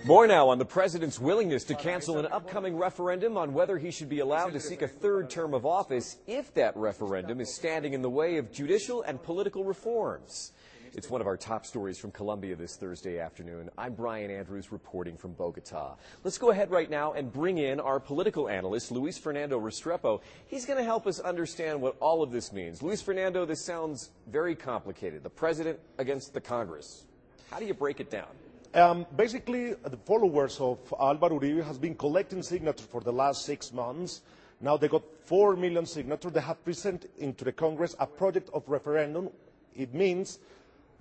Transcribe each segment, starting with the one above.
More now on the president's willingness to cancel an upcoming referendum on whether he should be allowed to seek a third term of office if that referendum is standing in the way of judicial and political reforms. It's one of our top stories from Colombia this Thursday afternoon. I'm Brian Andrews reporting from Bogota. Let's go ahead right now and bring in our political analyst, Luis Fernando Restrepo. He's going to help us understand what all of this means. Luis Fernando, this sounds very complicated. The president against the Congress. How do you break it down? Basically, the followers of Álvaro Uribe has been collecting signatures for the last 6 months. Now they got 4 million signatures. They have presented into the Congress a project of referendum. It means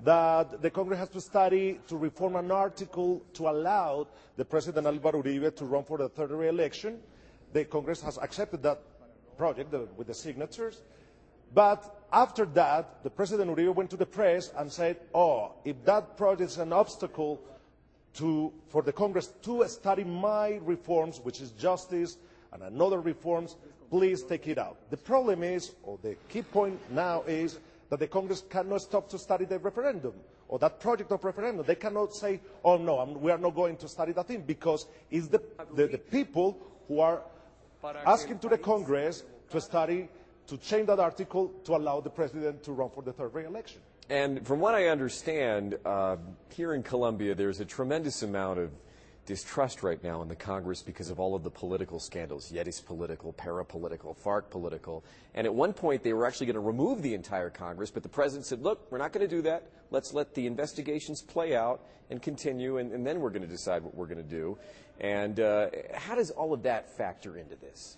that the Congress has to study to reform an article to allow the President Álvaro Uribe to run for the third re-election. The Congress has accepted that project with the signatures. But after that, the President Uribe went to the press and said, if that project is an obstacle for the Congress to study my reforms, which is justice and another reforms, please take it out. The problem is, or the key point now is, that the Congress cannot stop to study the referendum or that project of referendum. They cannot say, oh no, we are not going to study that thing, because it's the people who are asking to the Congress to study, to change that article to allow the president to run for the third re-election. And from what I understand, here in Colombia, there's a tremendous amount of distrust right now in the Congress because of all of the political scandals, Yetis political, parapolitical, FARC political. And at one point, they were actually going to remove the entire Congress, but the president said, look, we're not going to do that. Let's let the investigations play out and continue, and then we're going to decide what we're going to do. And how does all of that factor into this?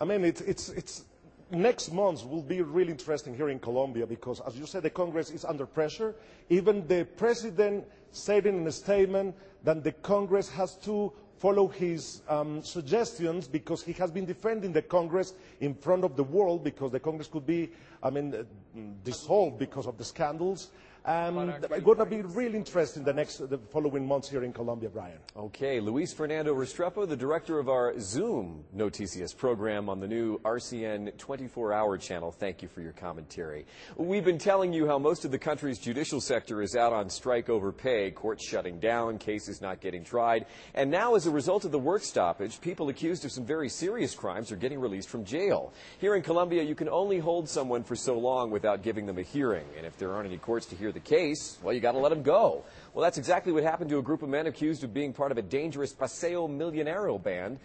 I mean, it's next month will be really interesting here in Colombia because, as you said, the Congress is under pressure. Even the president said in a statement that the Congress has to follow his suggestions because he has been defending the Congress in front of the world because the Congress could be, dissolved because of the scandals. And it's going to be really interesting the following months here in Colombia, Brian. Okay, Luis Fernando Restrepo, the director of our Zoom Noticias program on the new RCN 24-hour channel. Thank you for your commentary. We've been telling you how most of the country's judicial sector is out on strike over pay, courts shutting down, cases not getting tried. And now, as a result of the work stoppage, people accused of some very serious crimes are getting released from jail. Here in Colombia, you can only hold someone for so long without giving them a hearing. And if there aren't any courts to hear the case, well, you got to let them go. Well, that's exactly what happened to a group of men accused of being part of a dangerous Paseo Millonero band.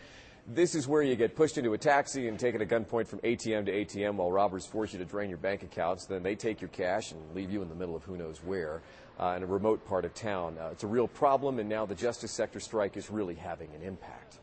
This is where you get pushed into a taxi and taken at gunpoint from ATM to ATM while robbers force you to drain your bank accounts. Then they take your cash and leave you in the middle of who knows where in a remote part of town. It's a real problem, and now the justice sector strike is really having an impact.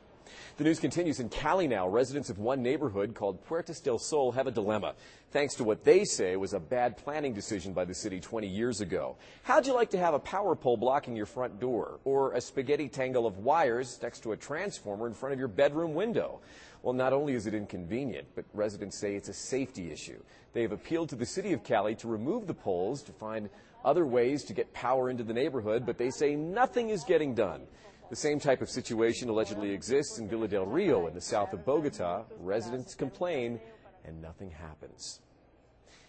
The news continues in Cali now. Residents of one neighborhood called Puertas del Sol have a dilemma, thanks to what they say was a bad planning decision by the city 20 years ago. How'd you like to have a power pole blocking your front door, or a spaghetti tangle of wires next to a transformer in front of your bedroom window? Well, not only is it inconvenient, but residents say it's a safety issue. They have appealed to the city of Cali to remove the poles to find other ways to get power into the neighborhood, but they say nothing is getting done. The same type of situation allegedly exists in Villa del Rio in the south of Bogota. Residents complain, and nothing happens.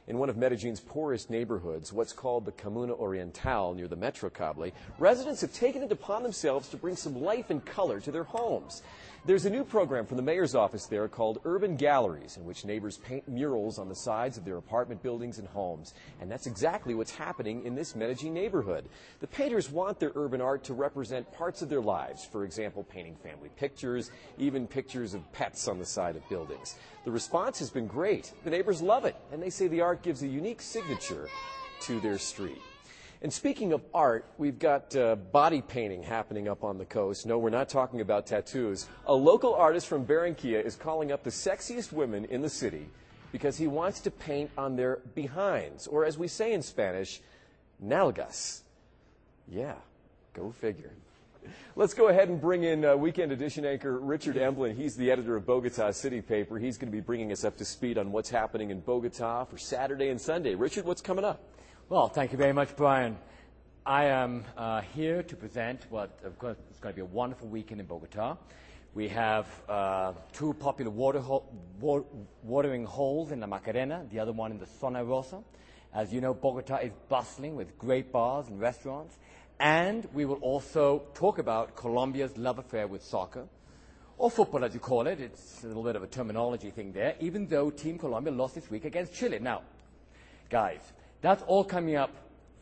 In one of Medellin's poorest neighborhoods, what's called the Comuna Oriental near the Metro Cable, residents have taken it upon themselves to bring some life and color to their homes. There's a new program from the mayor's office there called Urban Galleries, in which neighbors paint murals on the sides of their apartment buildings and homes. And that's exactly what's happening in this Medellin neighborhood. The painters want their urban art to represent parts of their lives. For example, painting family pictures, even pictures of pets on the side of buildings. The response has been great. The neighbors love it, and they say the art gives a unique signature to their street. And speaking of art, we've got body painting happening up on the coast. No, we're not talking about tattoos. A local artist from Barranquilla is calling up the sexiest women in the city because he wants to paint on their behinds, or as we say in Spanish, nalgas. Yeah, go figure. Let's go ahead and bring in Weekend Edition anchor Richard Emblin. He's the editor of Bogota City Paper. He's going to be bringing us up to speed on what's happening in Bogota for Saturday and Sunday. Richard, what's coming up? Well, thank you very much, Brian. I am here to present what, of course, is going to be a wonderful weekend in Bogota. We have two popular watering holes in La Macarena, the other one in the Zona Rosa. As you know, Bogota is bustling with great bars and restaurants. And we will also talk about Colombia's love affair with soccer, or football as you call it. It's a little bit of a terminology thing there, even though Team Colombia lost this week against Chile. Now, guys, that's all coming up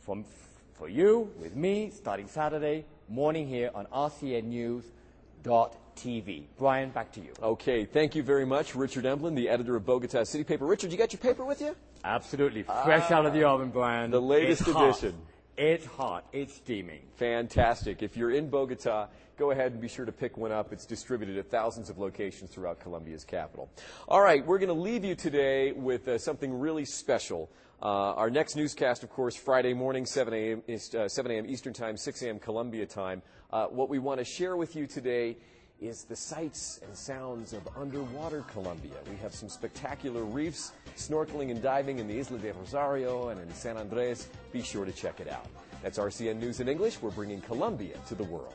for you, with me, starting Saturday morning here on rcnnews.tv. Brian, back to you. Okay, thank you very much, Richard Emblin, the editor of Bogota City Paper. Richard, you got your paper with you? Absolutely. Fresh out of the oven, Brian. The latest edition. It's hot. It's steaming. Fantastic. If you're in Bogota, go ahead and be sure to pick one up. It's distributed at thousands of locations throughout Colombia's capital. All right, we're going to leave you today with something really special. Our next newscast, of course, Friday morning, 7 a.m. Eastern Time, 6 a.m. Colombia time. What we want to share with you today is the sights and sounds of underwater Colombia. We have some spectacular reefs, snorkeling and diving in the Isla de Rosario and in San Andres. Be sure to check it out. That's RCN News in English. We're bringing Colombia to the world.